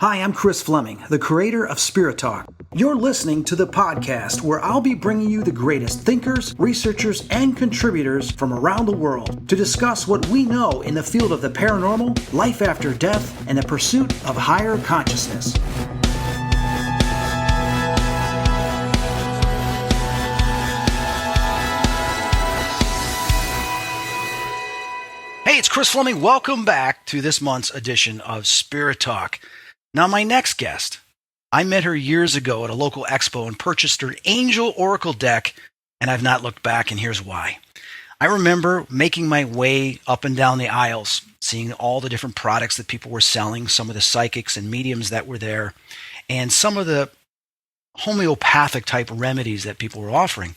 Hi, I'm Chris Fleming, the creator of Spirit Talk. You're listening to the podcast where I'll be bringing you the greatest thinkers, researchers, and contributors from around the world to discuss what we know in the field of the paranormal, life after death, and the pursuit of higher consciousness. Hey, it's Chris Fleming. Welcome back to this month's edition of Spirit Talk. Now, my next guest, I met her years ago at a local expo and purchased her Angel Oracle deck, and I've not looked back, and here's why. I remember making my way up and down the aisles, seeing all the different products that people were selling, some of the psychics and mediums that were there, and some of the homeopathic type remedies that people were offering.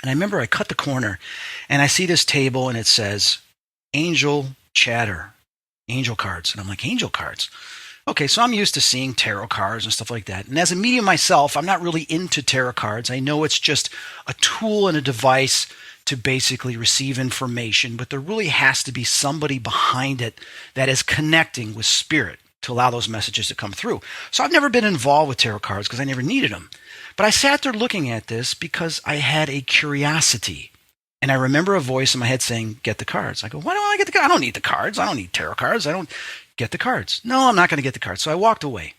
And I remember I cut the corner, and I see this table, and it says, Angel Chatter, angel cards. And I'm like, angel cards? Okay, so I'm used to seeing tarot cards and stuff like that. And as a medium myself, I'm not really into tarot cards. I know it's just a tool and a device to basically receive information, but there really has to be somebody behind it that is connecting with spirit to allow those messages to come through. So I've never been involved with tarot cards because I never needed them. But I sat there looking at this because I had a curiosity. And I remember a voice in my head saying, get the cards. I go, why don't I get the cards? I don't need the cards. I don't need tarot cards. I don't get the cards. No, I'm not going to get the cards. So I walked away.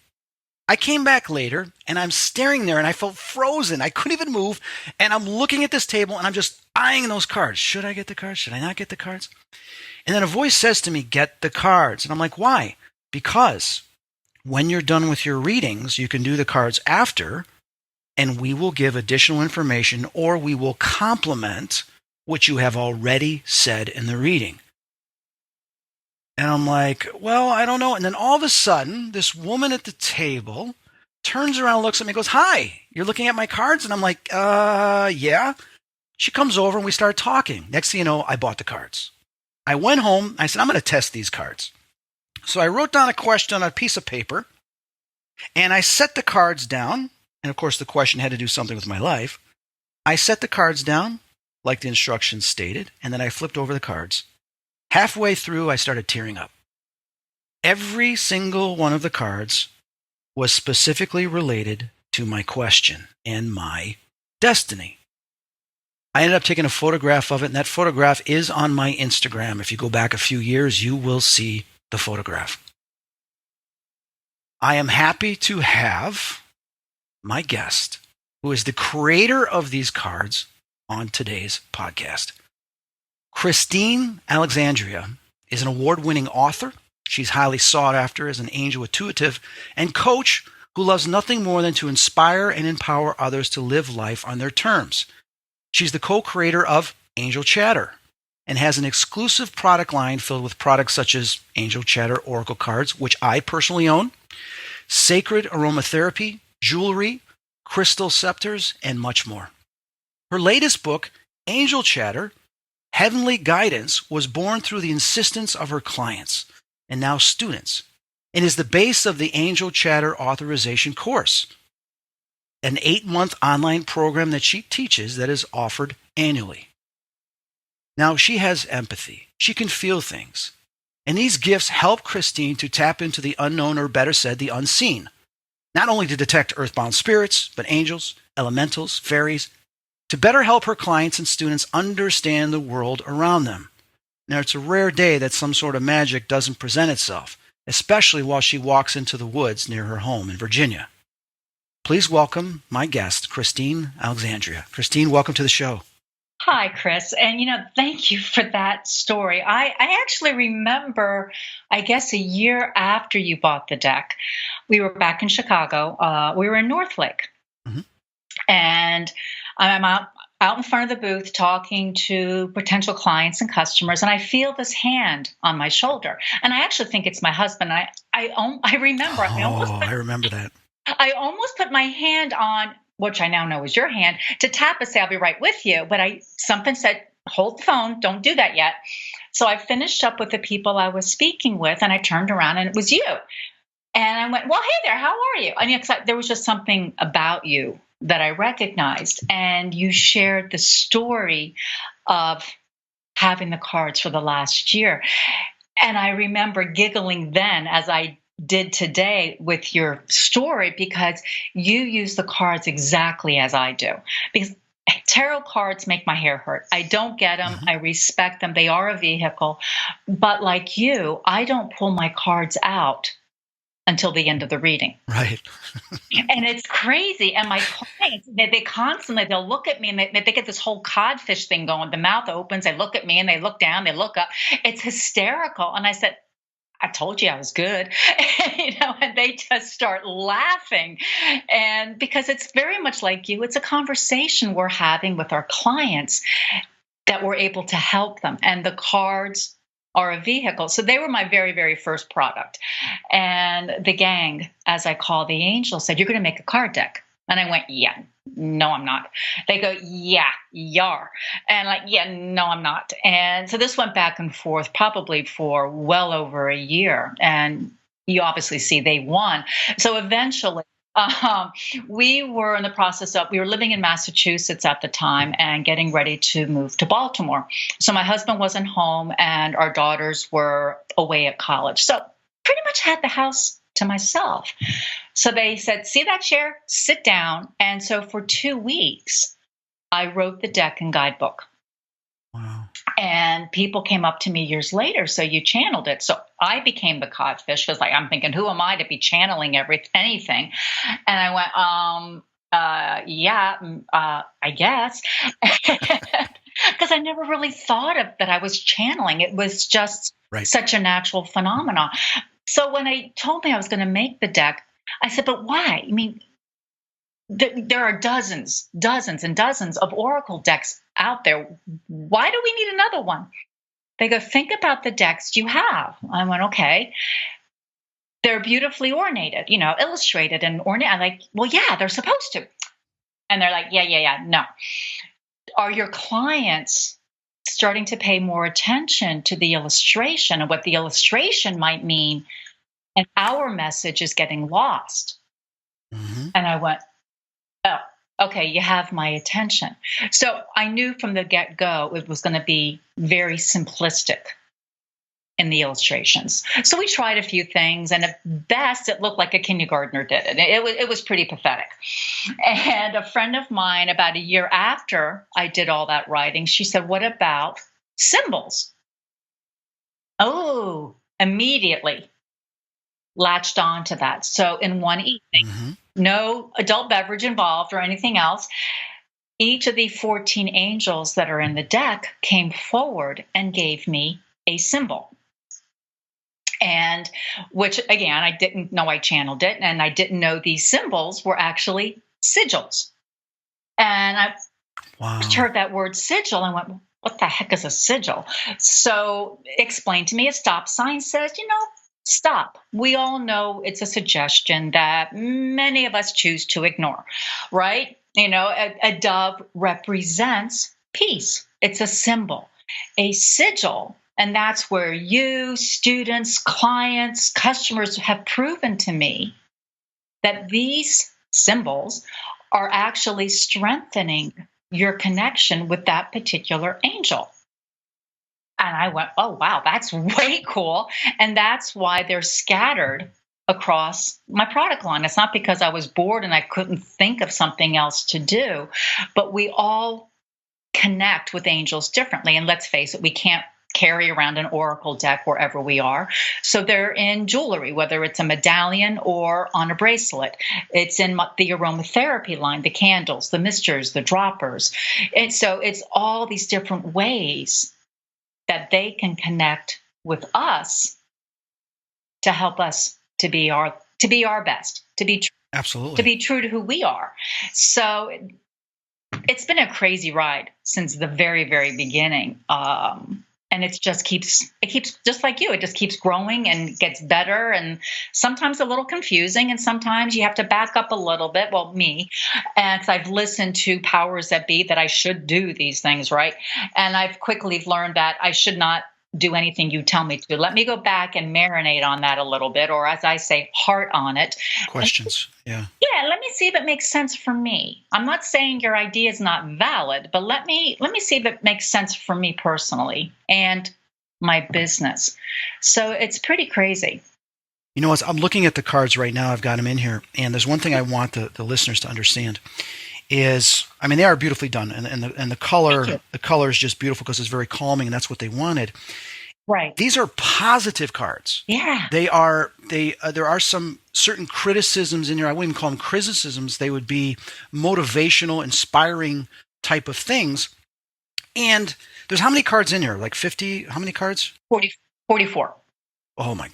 I came back later and I'm staring there and I felt frozen. I couldn't even move. And I'm looking at this table and I'm just eyeing those cards. Should I get the cards? Should I not get the cards? And then a voice says to me, get the cards. And I'm like, why? Because when you're done with your readings, you can do the cards after and we will give additional information or we will complement what you have already said in the reading. And I'm like, well, I don't know. And then all of a sudden, this woman at the table turns around, looks at me, and goes, hi, you're looking at my cards? And I'm like, yeah. She comes over and we start talking. Next thing you know, I bought the cards. I went home. I said, I'm going to test these cards. So I wrote down a question on a piece of paper and I set the cards down. And of course, the question had to do something with my life. I set the cards down like the instructions stated, and then I flipped over the cards. Halfway through, I started tearing up. Every single one of the cards was specifically related to my question and my destiny. I ended up taking a photograph of it, and that photograph is on my Instagram. If you go back a few years, you will see the photograph. I am happy to have my guest, who is the creator of these cards, on today's podcast. Christine Alexandria is an award-winning author. She's highly sought after as an angel intuitive and coach who loves nothing more than to inspire and empower others to live life on their terms. She's the co-creator of Angel Chatter and has an exclusive product line filled with products such as Angel Chatter Oracle cards, which I personally own, sacred aromatherapy, jewelry, crystal sceptres, and much more. Her latest book, Angel Chatter, Heavenly Guidance, was born through the insistence of her clients and now students and is the base of the Angel Chatter Authorization Course, an 8-month online program that she teaches that is offered annually. Now, she has empathy. She can feel things. And these gifts help Christine to tap into the unknown, or better said, the unseen, not only to detect earthbound spirits, but angels, elementals, fairies, to better help her clients and students understand the world around them. Now, it's a rare day that some sort of magic doesn't present itself, especially while she walks into the woods near her home in Virginia. Please welcome my guest, Christine Alexandria. Christine, welcome to the show. Hi, Chris. And, thank you for that story. I actually remember, I guess, a year after you bought the deck, we were back in Chicago. We were in North Lake. Mm-hmm. And I'm out in front of the booth talking to potential clients and customers, and I feel this hand on my shoulder. And I actually think it's my husband. I remember. I remember that. I almost put my hand on, which I now know is your hand, to tap and say, I'll be right with you. But something said, hold the phone, don't do that yet. So I finished up with the people I was speaking with, and I turned around and it was you. And I went, well, hey there, how are you? I mean, there was just something about you that I recognized. And you shared the story of having the cards for the last year. And I remember giggling then as I did today with your story, because you use the cards exactly as I do. Because tarot cards make my hair hurt. I don't get them. I respect them. They are a vehicle. But like you, I don't pull my cards out until the end of the reading. Right. And it's crazy. And my clients, they constantly, they'll look at me and they get this whole codfish thing going. The mouth opens, they look at me and they look down, they look up. It's hysterical. And I said, I told you I was good, and they just start laughing. And because it's very much like you, it's a conversation we're having with our clients that we're able to help them. And the cards are a vehicle. So they were my very, very first product. And the gang, as I call the angels, said, you're going to make a card deck. And I went, yeah, no, I'm not. They go, yeah, you are. And like, yeah, no, I'm not. And so this went back and forth probably for well over a year. And you obviously see they won. So eventually, we were in the process of, we were living in Massachusetts at the time and getting ready to move to Baltimore. So my husband wasn't home and our daughters were away at college. So pretty much had the house to myself. So they said, see that chair? Sit down. And so for 2 weeks, I wrote the deck and guidebook. Wow. And people came up to me years later. So you channeled it. So I became the codfish because I'm thinking, who am I to be channeling anything? And I went, I guess. Because I never really thought of that I was channeling. It was just such a natural phenomenon. So when they told me I was going to make the deck, I said, but why? I mean, there are dozens and dozens of oracle decks out there. Why do we need another one? They go, think about the decks you have. I went, okay. They're beautifully ornated, illustrated and ornated. I'm like, well, yeah, they're supposed to. And they're like, yeah, no. Are your clients starting to pay more attention to the illustration and what the illustration might mean? And our message is getting lost. Mm-hmm. And I went, oh, okay, you have my attention. So I knew from the get-go it was going to be very simplistic in the illustrations. So we tried a few things, and at best, it looked like a kindergartner did it. It was pretty pathetic. And a friend of mine, about a year after I did all that writing, she said, what about symbols? Oh, immediately latched on to that. So in one evening, no adult beverage involved or anything else, each of the 14 angels that are in the deck came forward and gave me a symbol. And which, again, I didn't know I channeled it, and I didn't know these symbols were actually sigils. And I heard that word sigil and went, what the heck is a sigil? So explained to me, a stop sign says, stop. We all know it's a suggestion that many of us choose to ignore, right? A dove represents peace. It's a symbol. A sigil, and that's where you, students, clients, customers have proven to me that these symbols are actually strengthening your connection with that particular angel. And I went, oh, wow, that's way cool. And that's why they're scattered across my product line. It's not because I was bored and I couldn't think of something else to do, but we all connect with angels differently. And let's face it, we can't carry around an oracle deck wherever we are. So they're in jewelry, whether it's a medallion or on a bracelet. It's in the aromatherapy line, the candles, the misters, the droppers. And so it's all these different ways that they can connect with us to help us to be our best, to be absolutely, to be true to who we are. So it's been a crazy ride since the very, very beginning. And it keeps just like you, it just keeps growing and gets better, and sometimes a little confusing, and sometimes you have to back up a little bit. Well, me, and 'cause I've listened to powers that be that I should do these things, right? And I've quickly learned that I should not do anything you tell me to. Let me go back and marinate on that a little bit, or as I say, heart on it. Questions. Yeah. Yeah, let me see if it makes sense for me. I'm not saying your idea is not valid, but let me see if it makes sense for me personally and my business. So it's pretty crazy. You know, as I'm looking at the cards right now, I've got them in here, and there's one thing I want the listeners to understand is, I mean, they are beautifully done, and the color is just beautiful because it's very calming, and that's what they wanted. Right. These are positive cards. Yeah. There are some certain criticisms in here. I wouldn't even call them criticisms. They would be motivational, inspiring type of things. And there's how many cards in here? Like 50? How many cards? 44. Oh my.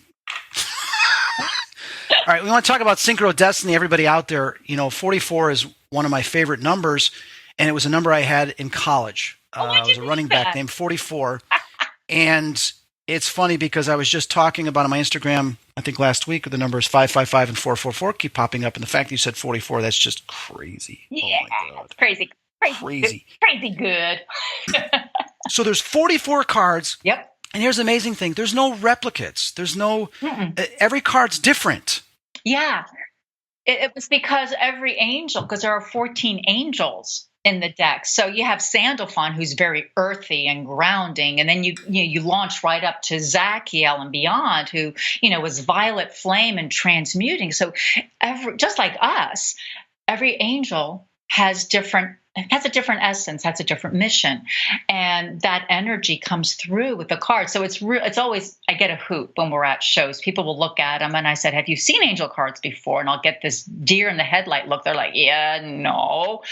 All right, we want to talk about Synchro Destiny. Everybody out there, 44 is one of my favorite numbers, and it was a number I had in college. I was a running back named 44. And it's funny because I was just talking about on my Instagram, I think last week, the numbers 555 and 444 keep popping up. And the fact that you said 44, that's just crazy. Yeah, oh my God. Crazy good. So there's 44 cards. Yep. And here's the amazing thing. There's no replicates. There's no, every card's different. Yeah. It was because every angel, because there are 14 angels in the deck. So you have Sandalphon, who's very earthy and grounding. And then you launch right up to Zachiel and beyond, who, was violet flame and transmuting. So just like us, every angel has a different essence, has a different mission, and that energy comes through with the cards. So it's always, I get a hoot when we're at shows. People will look at them, and I said, "Have you seen angel cards before?" And I'll get this deer in the headlight look. They're like, "Yeah, no."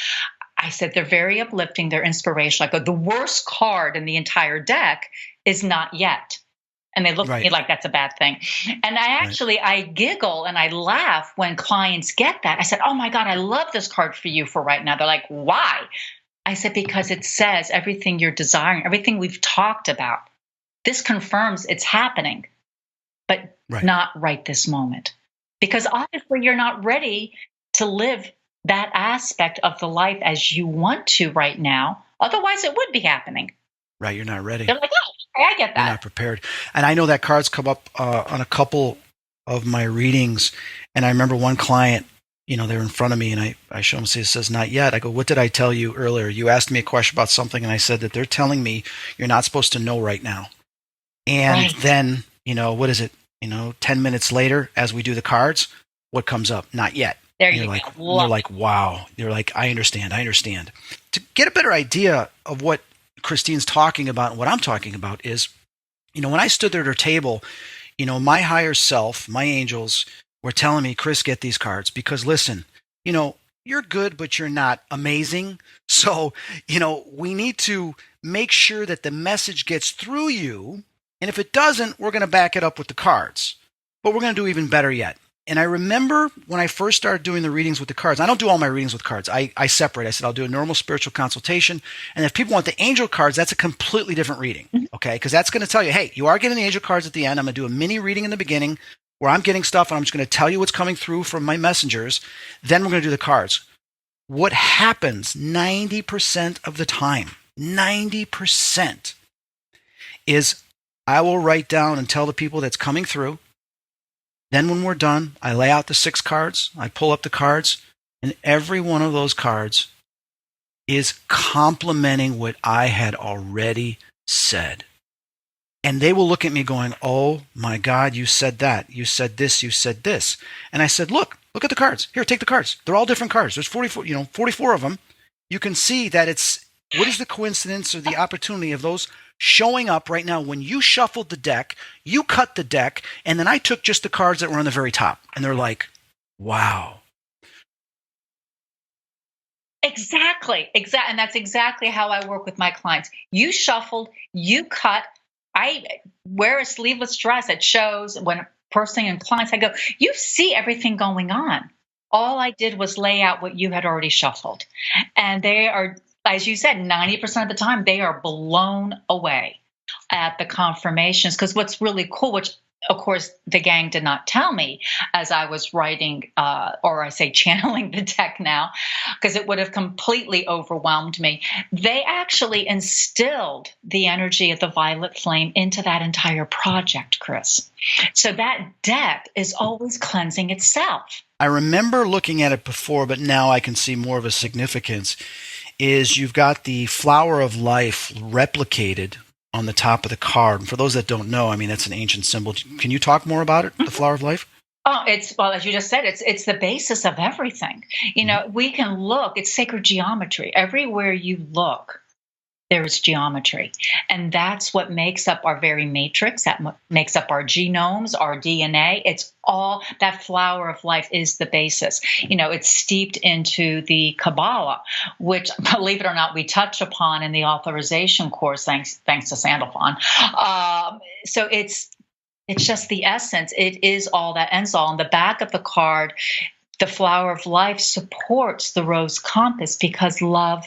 I said, "They're very uplifting. They're inspirational." I go, "The worst card in the entire deck is not yet." And they look at me like that's a bad thing. And I giggle and I laugh when clients get that. I said, "Oh my God, I love this card for you for right now." They're like, "Why?" I said, "Because it says everything you're desiring, everything we've talked about. This confirms it's happening, but not right this moment. Because obviously you're not ready to live that aspect of the life as you want to right now. Otherwise it would be happening." Right. You're not ready. They're like, "Oh, I get that." You're not prepared. And I know that cards come up on a couple of my readings. And I remember one client, they're in front of me and I show them, it says, "Not yet." I go, "What did I tell you earlier? You asked me a question about something and I said that they're telling me you're not supposed to know right now." And then, what is it? 10 minutes later, as we do the cards, what comes up? "Not yet." There you go. They're like, wow. They're like, I understand. To get a better idea of what Christine's talking about and what I'm talking about is, when I stood there at her table, my higher self, my angels were telling me, "Chris, get these cards because listen, you're good, but you're not amazing. So, we need to make sure that the message gets through you. And if it doesn't, we're going to back it up with the cards, but we're going to do even better yet." And I remember when I first started doing the readings with the cards, I don't do all my readings with cards. I separate. I said, I'll do a normal spiritual consultation. And if people want the angel cards, that's a completely different reading. Okay. Because that's going to tell you, hey, you are getting the angel cards at the end. I'm going to do a mini reading in the beginning where I'm getting stuff and I'm just going to tell you what's coming through from my messengers. Then we're going to do the cards. What happens 90% of the time, 90% is I will write down and tell the people that's coming through. Then when we're done, I lay out the 6 cards, I pull up the cards, and every one of those cards is complementing what I had already said. And they will look at me going, "Oh my God, you said that. You said this, you said this." And I said, look at the cards. Here, take the cards. They're all different cards. There's 44 of them. You can see that what is the coincidence or the opportunity of those showing up right now? When you shuffled the deck, you cut the deck, and then I took just the cards that were on the very top. And they're like, wow. Exactly. And that's exactly how I work with my clients. You shuffled, you cut. I wear a sleeveless dress at shows when personally and clients, I go, "You see everything going on. All I did was lay out what you had already shuffled." And they are, as you said, 90% of the time, they are blown away at the confirmations. Because what's really cool, which of course the gang did not tell me as I was writing, or I say channeling the deck now, because it would have completely overwhelmed me. They actually instilled the energy of the violet flame into that entire project, Chris. So that deck is always cleansing itself. I remember looking at it before, but now I can see more of a significance. Is you've got the flower of life replicated on the top of the card. And for those that don't know, I mean, that's an ancient symbol. Can you talk more about it, the flower of life? Oh, well, as you just said, it's the basis of everything. Mhm. We can look, it's sacred geometry. Everywhere you look, there's geometry. And that's what makes up our very matrix, that makes up our genomes, our DNA. It's all that flower of life is the basis. It's steeped into the Kabbalah, which, believe it or not, we touch upon in the authorization course, thanks to Sandalphon. So it's just the essence. It is all that ends all. On the back of the card, the flower of life supports the rose compass because love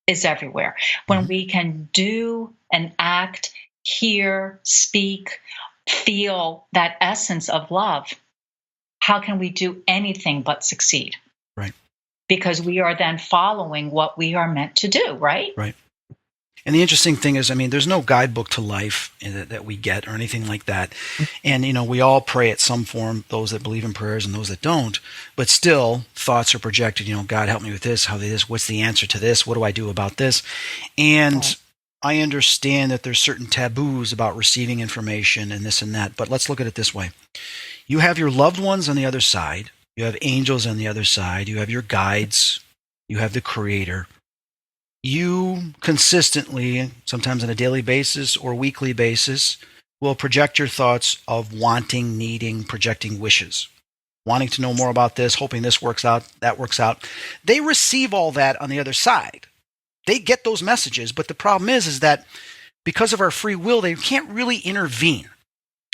is everywhere. When Mhm. we can do and act, hear, speak, feel that essence of love, how can we do anything but succeed? Right. Because we are then following what we are meant to do, right? Right. And the interesting thing is, I mean, there's no guidebook to life that we get or anything like that. And, we all pray at some form, those that believe in prayers and those that don't. But still, thoughts are projected, God, help me with this. How this? What's the answer to this? What do I do about this? And I understand that there's certain taboos about receiving information and this and that. But let's look at it this way. You have your loved ones on the other side. You have angels on the other side. You have your guides. You have the creator. You consistently, sometimes on a daily basis or weekly basis, will project your thoughts of wanting, needing, projecting wishes, wanting to know more about this, hoping this works out, that works out. They receive all that on the other side. They get those messages, but the problem is that because of our free will, they can't really intervene.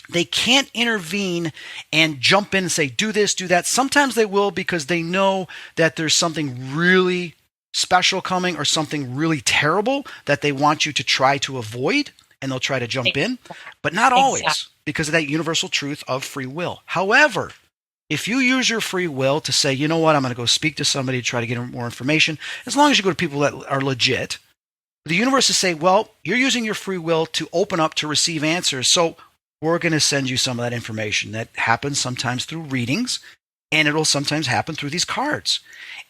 They can't intervene and jump in and say, do this, do that. Sometimes they will because they know that there's something really special coming or something really terrible that they want you to try to avoid, and they'll try to jump in, but not Exactly. always because of that universal truth of free will. However, if you use your free will to say, you know what, I'm going to go speak to somebody to try to get more information, as long as you go to people that are legit, the universe is saying, well, you're using your free will to open up to receive answers. So we're going to send you some of that information. That happens sometimes through readings, and it'll sometimes happen through these cards.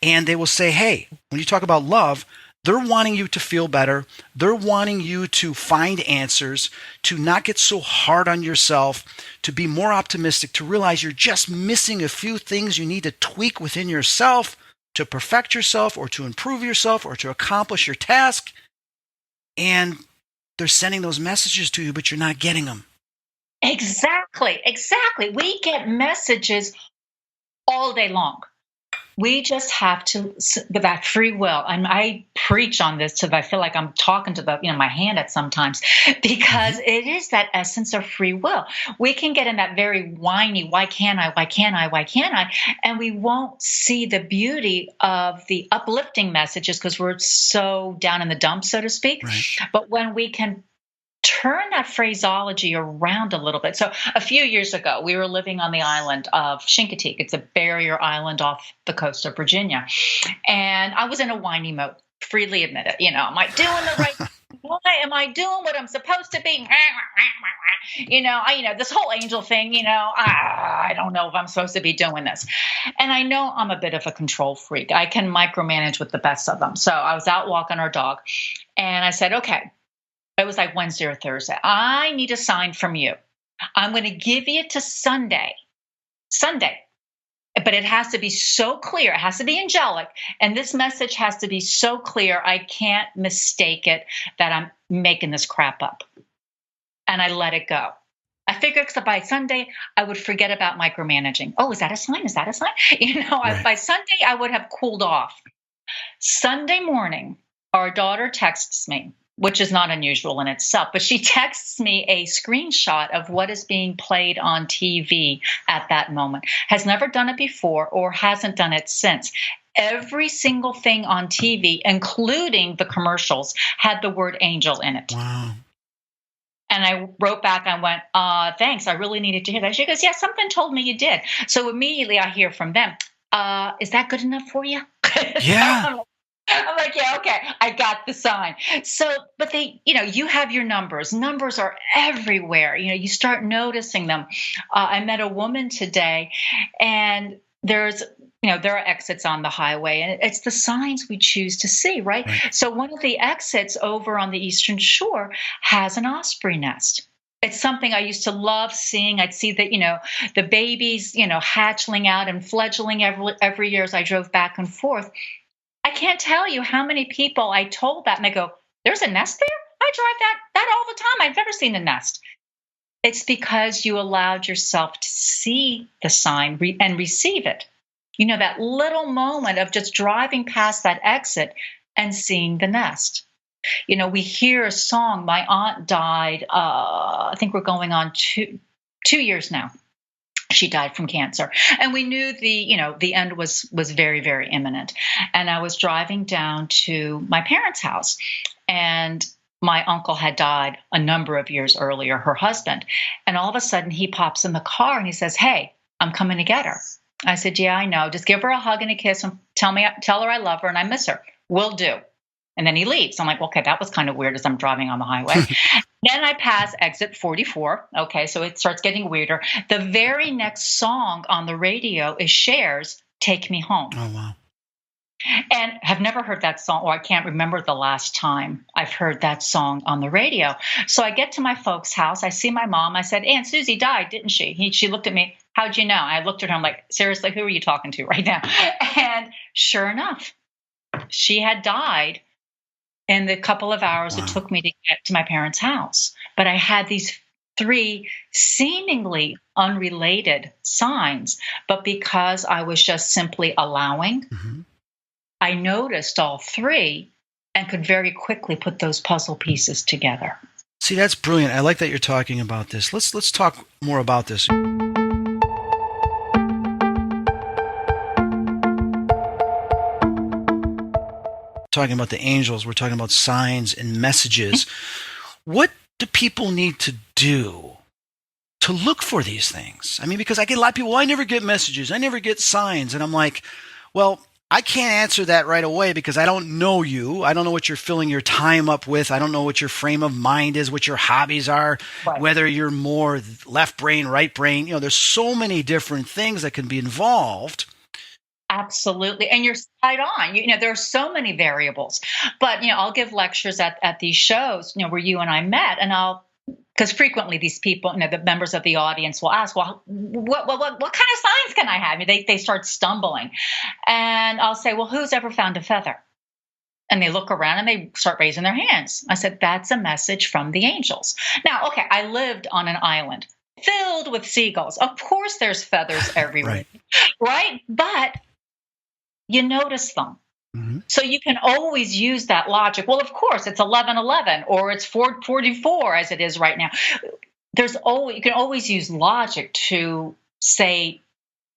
And they will say, hey, when you talk about love, they're wanting you to feel better. They're wanting you to find answers, to not get so hard on yourself, to be more optimistic, to realize you're just missing a few things you need to tweak within yourself to perfect yourself or to improve yourself or to accomplish your task. And they're sending those messages to you, but you're not getting them. Exactly. Exactly. We get messages all day long. We just have to, with that free will. And I preach on this so that I feel like I'm talking to my hand at sometimes, because it is that essence of free will. We can get in that very whiny, why can't I, why can't I, why can't I? And we won't see the beauty of the uplifting messages because we're so down in the dumps, so to speak. Right. But when we can turn that phraseology around a little bit. So a few years ago, we were living on the island of Chincoteague. It's a barrier island off the coast of Virginia. And I was in a whiny mode, freely admit it. Am I doing the right why am I doing what I'm supposed to be? This whole angel thing, I don't know if I'm supposed to be doing this. And I know I'm a bit of a control freak. I can micromanage with the best of them. So I was out walking our dog and I said, okay, it was like Wednesday or Thursday. I need a sign from you. I'm going to give you to Sunday, but it has to be so clear. It has to be angelic. And this message has to be so clear. I can't mistake it that I'm making this crap up. And I let it go. I figured that by Sunday, I would forget about micromanaging. Oh, is that a sign? Is that a sign? Right. By Sunday, I would have cooled off. Sunday morning, our daughter texts me, which is not unusual in itself, but she texts me a screenshot of what is being played on TV at that moment. Has never done it before or hasn't done it since. Every single thing on TV, including the commercials, had the word angel in it. Wow. And I wrote back and went, thanks, I really needed to hear that. She goes, yeah, something told me you did. So immediately I hear from them, is that good enough for you? Yeah. I'm like, yeah, okay, I got the sign. So, but you have your numbers. Numbers are everywhere. You start noticing them. I met a woman today, and there are exits on the highway, and it's the signs we choose to see, right? So one of the exits over on the Eastern Shore has an osprey nest. It's something I used to love seeing. I'd see that, the babies, hatchling out and fledgling every year as I drove back and forth. I can't tell you how many people I told that and they go, "There's a nest there? I drive that all the time. I've never seen a nest." It's because you allowed yourself to see the sign and receive it. That little moment of just driving past that exit and seeing the nest. We hear a song. My aunt died. I think we're going on 2 years now. She died from cancer, and we knew the end was very, very imminent. And I was driving down to my parents' house, and my uncle had died a number of years earlier, her husband. And all of a sudden, he pops in the car and he says, "Hey, I'm coming to get her." I said, "Yeah, I know. Just give her a hug and a kiss and tell her I love her and I miss her. Will do." And then he leaves. I'm like, okay, that was kind of weird as I'm driving on the highway. Then I pass exit 44. Okay, so it starts getting weirder. The very next song on the radio is Cher's "Take Me Home." Oh, wow. And have never heard that song, or I can't remember the last time I've heard that song on the radio. So I get to my folks' house. I see my mom. I said, "Aunt Susie died, didn't she?" She looked at me. "How'd you know?" I looked at her. I'm like, "Seriously, who are you talking to right now?" And sure enough, she had died in the couple of hours it took me to get to my parents' house. But I had these 3 seemingly unrelated signs, but because I was just simply allowing, I noticed all 3 and could very quickly put those puzzle pieces together. See, that's brilliant. I like that you're talking about this. Let's talk more about this. Talking about the angels, we're talking about signs and messages. What do people need to do to look for these things? I mean, because I get a lot of people, "Well, I never get messages. I never get signs." And I'm like, well, I can't answer that right away because I don't know you. I don't know what you're filling your time up with. I don't know what your frame of mind is, what your hobbies are, Right. whether you're more left brain, right brain. There's so many different things that can be involved. Absolutely. And you're spot on. There are so many variables. But, I'll give lectures at these shows, where you and I met, and because frequently these people, the members of the audience will ask, "Well, what kind of signs can I have?" They start stumbling. And I'll say, "Well, who's ever found a feather?" And they look around and they start raising their hands. I said, "That's a message from the angels." Now, okay, I lived on an island filled with seagulls. Of course, there's feathers everywhere, right? But you notice them. So you can always use that logic. Well, of course, it's 11:11 or it's 4:44 as it is right now. You can always use logic to say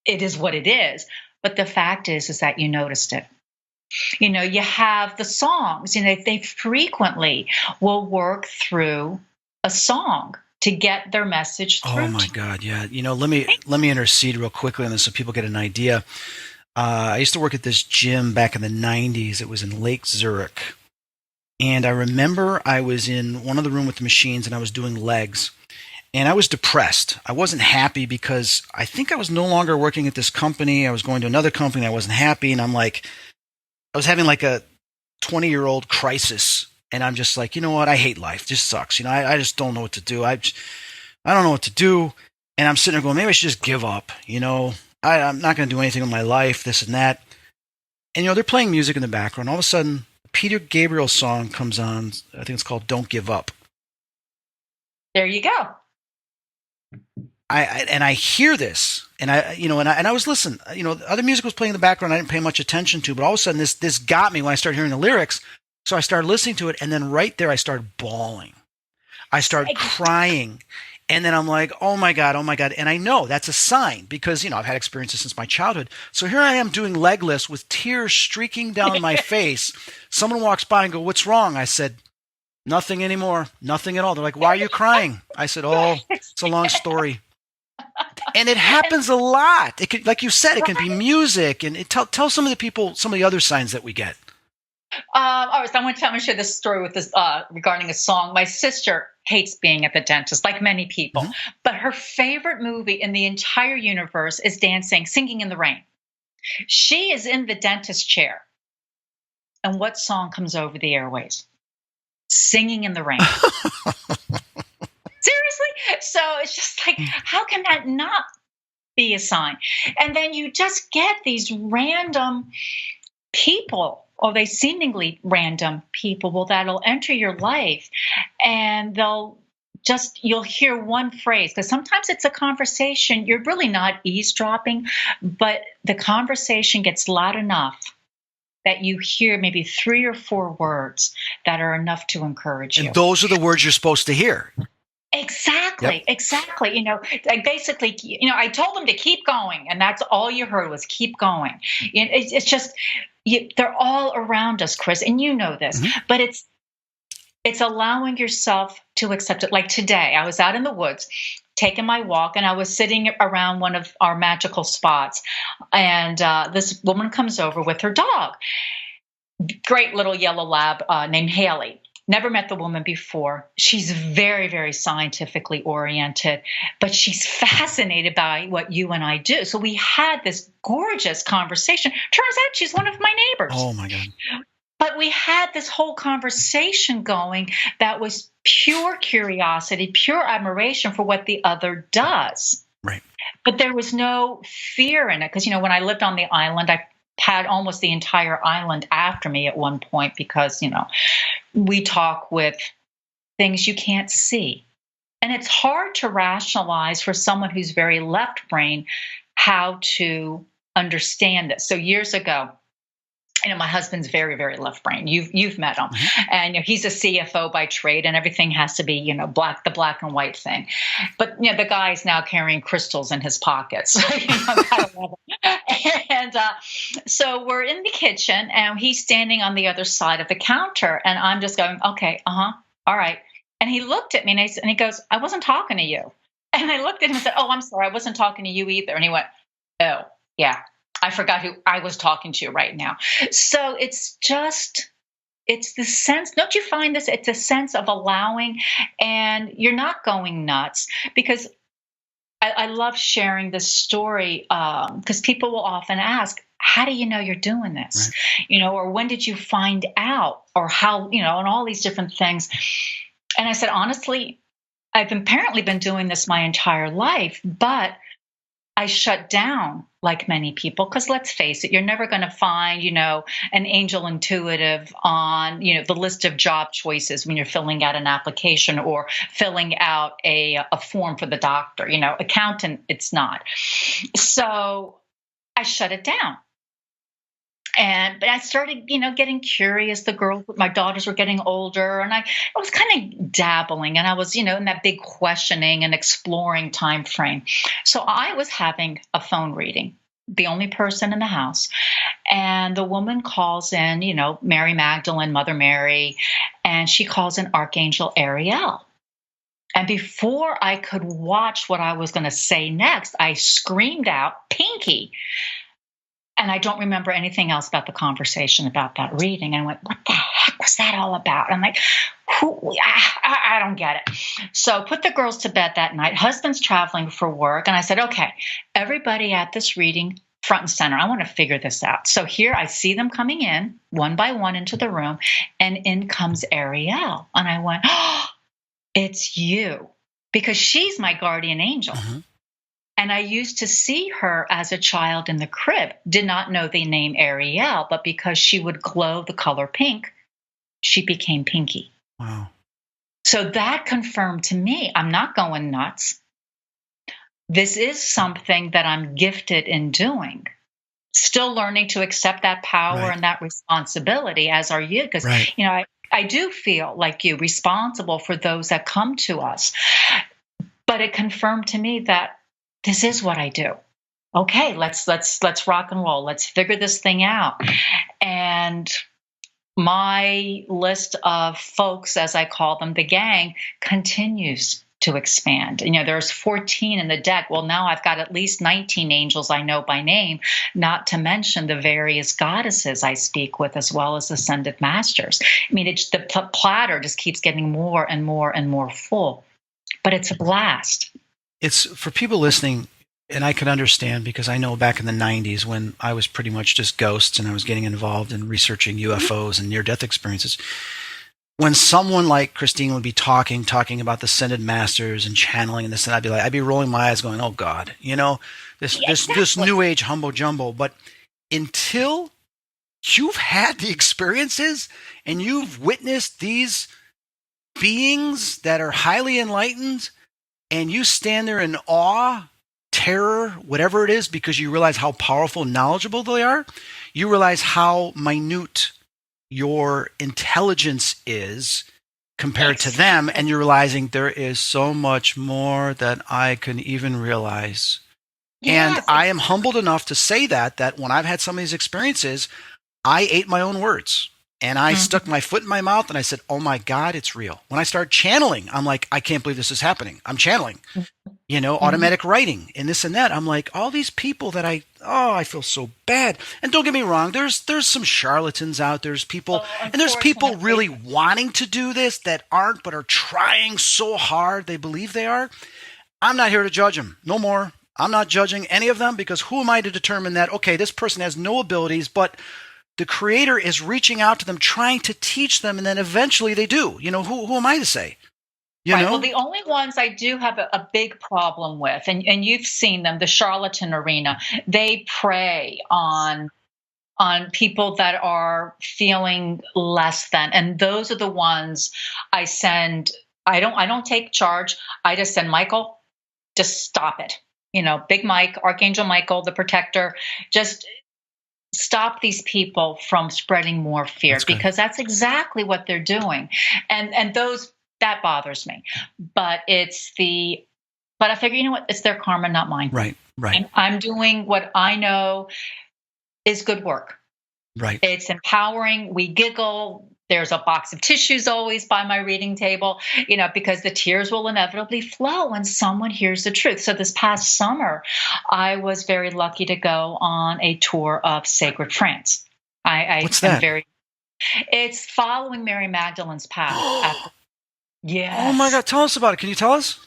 it is what it is. But the fact is that you noticed it. You have the songs. They frequently will work through a song to get their message through. Oh my God, yeah. Let me intercede real quickly on this so people get an idea. I used to work at this gym back in the 90s. It was in Lake Zurich. And I remember I was in one of the room with the machines and I was doing legs. And I was depressed. I wasn't happy because I think I was no longer working at this company. I was going to another company. I wasn't happy. And I was having like a 20-year-old crisis. And I'm just like, you know what? I hate life. It just sucks. I just don't know what to do. I don't know what to do. And I'm sitting there going, maybe I should just give up. I'm not going to do anything with my life, this and that. And, they're playing music in the background. All of a sudden, Peter Gabriel's song comes on. I think it's called "Don't Give Up." There you go. I hear this, and I was listening. Other music was playing in the background I didn't pay much attention to, but all of a sudden this got me when I started hearing the lyrics. So I started listening to it, and then right there I started bawling. I started crying. And then I'm like, oh my God. And I know that's a sign because, I've had experiences since my childhood. So here I am doing leg lifts with tears streaking down my face. Someone walks by and go, "What's wrong?" I said, "Nothing anymore. Nothing at all." They're like, "Why are you crying?" I said, "Oh, it's a long story." And it happens a lot. It could, like you said, it can be music. And tell some of the people some of the other signs that we get. All right, so I'm going to share this story with this regarding a song. My sister hates being at the dentist, like many people, but her favorite movie in the entire universe is Singing in the Rain. She is in the dentist chair, and what song comes over the airways? Singing in the Rain. Seriously? So it's just like, how can that not be a sign? And then you just get these random people, or they seemingly random people, well, that'll enter your life, and you'll hear one phrase, because sometimes it's a conversation, you're really not eavesdropping, but the conversation gets loud enough that you hear maybe 3 or 4 words that are enough to encourage you. And those are the words you're supposed to hear. Exactly, Yep. exactly. Like basically, I told them to keep going, and that's all you heard was keep going. It's just, they're all around us, Chris, and you know this, but it's allowing yourself to accept it. Like today, I was out in the woods taking my walk, and I was sitting around one of our magical spots, and this woman comes over with her dog, great little yellow lab named Haley. Never met the woman before. She's very, very scientifically oriented, but she's fascinated by what you and I do. So we had this gorgeous conversation. Turns out she's one of my neighbors. Oh my God. But we had this whole conversation going that was pure curiosity, pure admiration for what the other does. Right. But there was no fear in it. Because, when I lived on the island, I had almost the entire island after me at one point because, we talk with things you can't see. And it's hard to rationalize for someone who's very left brain how to understand this. So years ago, my husband's very, very left brain. You've met him, and he's a CFO by trade, and everything has to be, the black and white thing. But the guy's now carrying crystals in his pockets. And so we're in the kitchen, and he's standing on the other side of the counter, and I'm just going, okay, all right. And he looked at me, and he goes, "I wasn't talking to you." And I looked at him and said, "Oh, I'm sorry, I wasn't talking to you either." And he went, "Oh, yeah. I forgot who I was talking to right now." So it's the sense, don't you find this? It's a sense of allowing, and you're not going nuts, because I love sharing this story because people will often ask, how do you know you're doing this? Right. Or when did you find out, or how, and all these different things. And I said, honestly, I've apparently been doing this my entire life, but I shut down like many people, because let's face it, you're never going to find, an angel intuitive on, the list of job choices when you're filling out an application or filling out a form for the doctor, accountant, it's not. So I shut it down. But I started, getting curious. My daughters were getting older, and I was kind of dabbling, and I was, in that big questioning and exploring time frame. So I was having a phone reading, the only person in the house. And the woman calls in, Mary Magdalene, Mother Mary, and she calls in Archangel Ariel. And before I could watch what I was going to say next, I screamed out, "Pinky." And I don't remember anything else about the conversation about that reading. And I went, what the heck was that all about? I'm like, I don't get it. So put the girls to bed that night. Husband's traveling for work. And I said, okay, everybody at this reading, front and center. I want to figure this out. So here I see them coming in one by one into the room, and in comes Ariel. And I went, oh, it's you, because she's my guardian angel. And I used to see her as a child in the crib, did not know the name Ariel, but because she would glow the color pink, she became Pinky. Wow. So that confirmed to me, I'm not going nuts. This is something that I'm gifted in doing. Still learning to accept that power and that responsibility, as are you, because, I do feel like you, responsible for those that come to us. But it confirmed to me that this is what I do. Okay, let's rock and roll. Let's figure this thing out. And my list of folks, as I call them, the gang, continues to expand. There's 14 in the deck. Well, now I've got at least 19 angels I know by name, not to mention the various goddesses I speak with, as well as ascended masters. The platter just keeps getting more and more and more full, but it's a blast. It's for people listening, and I could understand, because I know back in the 90s when I was pretty much just ghosts and I was getting involved in researching UFOs and near-death experiences, when someone like Christine would be talking about the ascended masters and channeling and this, and I'd be rolling my eyes, going, "Oh God, Yeah, this exactly. new age humbo jumbo." But until you've had the experiences and you've witnessed these beings that are highly enlightened, and you stand there in awe, terror, whatever it is, because you realize how powerful and knowledgeable they are, you realize how minute your intelligence is compared to them, and you're realizing there is so much more that I can even realize. And Yes, I am humbled enough to say that when I've had some of these experiences, I ate my own words. And I stuck my foot in my mouth and I said, "Oh my God, it's real." When I start channeling, I'm like, "I can't believe this is happening." I'm channeling, Mhm. automatic writing and this and that. I'm like, all these people that I feel so bad. And don't get me wrong, there's some charlatans out. Oh, There's people really unfortunately. wanting to do this that aren't, but are trying so hard they believe they are. I'm not here to judge them. No more. I'm not judging any of them, because who am I to determine that, okay, this person has no abilities, but the creator is reaching out to them, trying to teach them, and then eventually they do. Who am I to say? You Right. Well, know? the only ones I do have a big problem with, and you've seen them, the charlatan arena, they prey on people that are feeling less than, and those are the ones I send. I don't take charge. I just send Michael, just stop it. Big Mike, Archangel Michael, the protector, just stop these people from spreading more fear, That's good. because that's exactly what they're doing. And those, that bothers me. But I figure, what? It's their karma, not mine. Right, right, And I'm doing what I know is good work. right. It's empowering. We giggle. There's a box of tissues always by my reading table, because the tears will inevitably flow when someone hears the truth. So this past summer, I was very lucky to go on a tour of Sacred France. I What's am that? very, it's following Mary Magdalene's path. Oh my Yes. God, tell us about it. Can you tell us?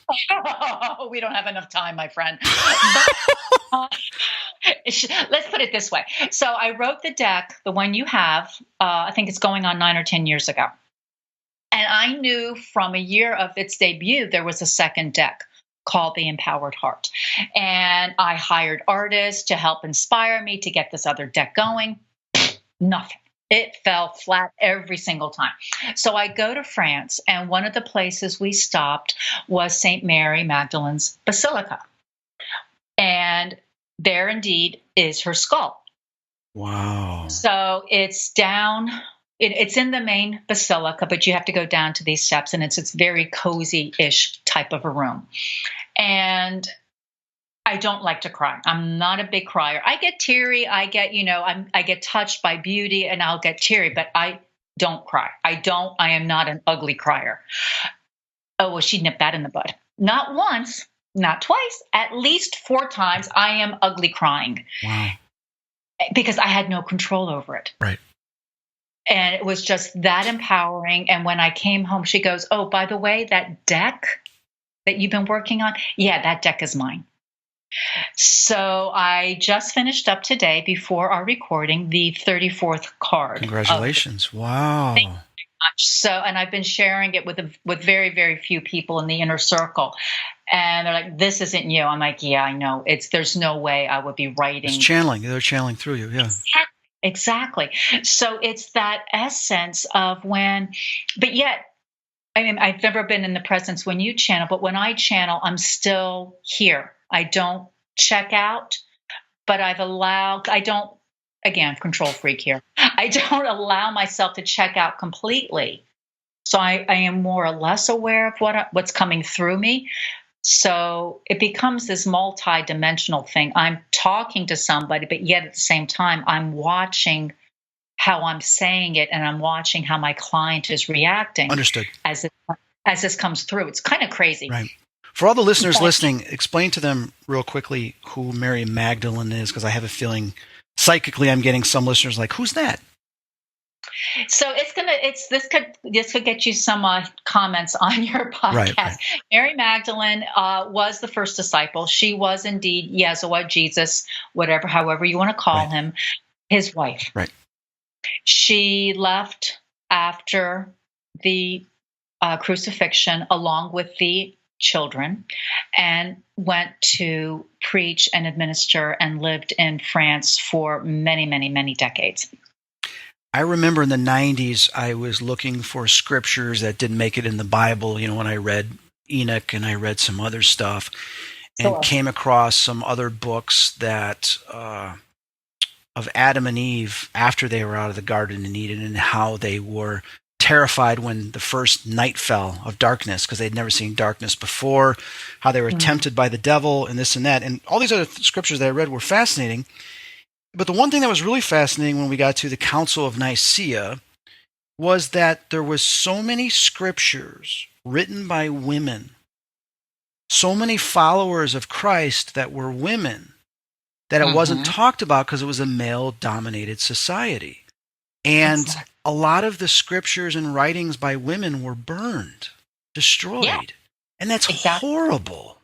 We don't have enough time, my friend. But uh, let's put it this way. So I wrote the deck, the one you have. I think it's going on 9 or 10 years ago. And I knew from a year of its debut, there was a second deck called The Empowered Heart. And I hired artists to help inspire me to get this other deck going. Nothing. It fell flat every single time. So I go to France, and one of the places we stopped was St. Mary Magdalene's Basilica. And there indeed is her skull. Wow. So it's down. It's in the main basilica, but you have to go down to these steps, and it's very cozy-ish type of a room. And I don't like to cry. I'm not a big crier. I get teary. I get touched by beauty, and I'll get teary, but I don't cry. I am not an ugly crier. Oh, well, she nipped that in the bud. Not once, not twice, at least 4 times I am ugly crying, Wow. because I had no control over it. Right. And it was just that empowering. And when I came home, she goes, "Oh, by the way, that deck that you've been working on, yeah, that deck is mine." So I just finished up today, before our recording, the 34th card of the Congratulations. thing. Wow. So, and I've been sharing it with very, very few people in the inner circle. And they're like, "This isn't you." I'm like, "Yeah, I know. There's no way I would be It's writing." channeling. They're channeling through you. Yeah. Exactly. So it's that essence of but yet, I mean, I've never been in the presence when you channel, but when I channel, I'm still here. I don't check out, but I don't, again, control freak here. I don't allow myself to check out completely. So I am more or less aware of what's coming through me. So it becomes this multi-dimensional thing. I'm talking to somebody, but yet at the same time, I'm watching how I'm saying it, and I'm watching how my client is reacting Understood. as it, as this comes through. It's kind of crazy. Right. For all the listeners But listening, explain to them real quickly who Mary Magdalene is, because I have a feeling psychically I'm getting some listeners like, "Who's that?" so this could get you some comments on your Right. podcast. Right. Mary Magdalene was the first disciple. She was indeed Yeshua, Jesus, however you want to call Right. him, his wife. Right. She left after the crucifixion along with the children and went to preach and administer and lived in France for many, many, many decades. I remember in the 90s, I was looking for scriptures that didn't make it in the Bible, when I read Enoch and I read some other stuff, and Sure. came across some other books that of Adam and Eve after they were out of the Garden in Eden, and how they were terrified when the first night fell of darkness because they'd never seen darkness before, how they were tempted by the devil and this and that. And all these other scriptures that I read were fascinating. But the one thing that was really fascinating when we got to the Council of Nicaea was that there was so many scriptures written by women, so many followers of Christ that were women, that it wasn't talked about because it was a male-dominated society. And Exactly. a lot of the scriptures and writings by women were burned, destroyed. Yeah. And that's Exactly. horrible.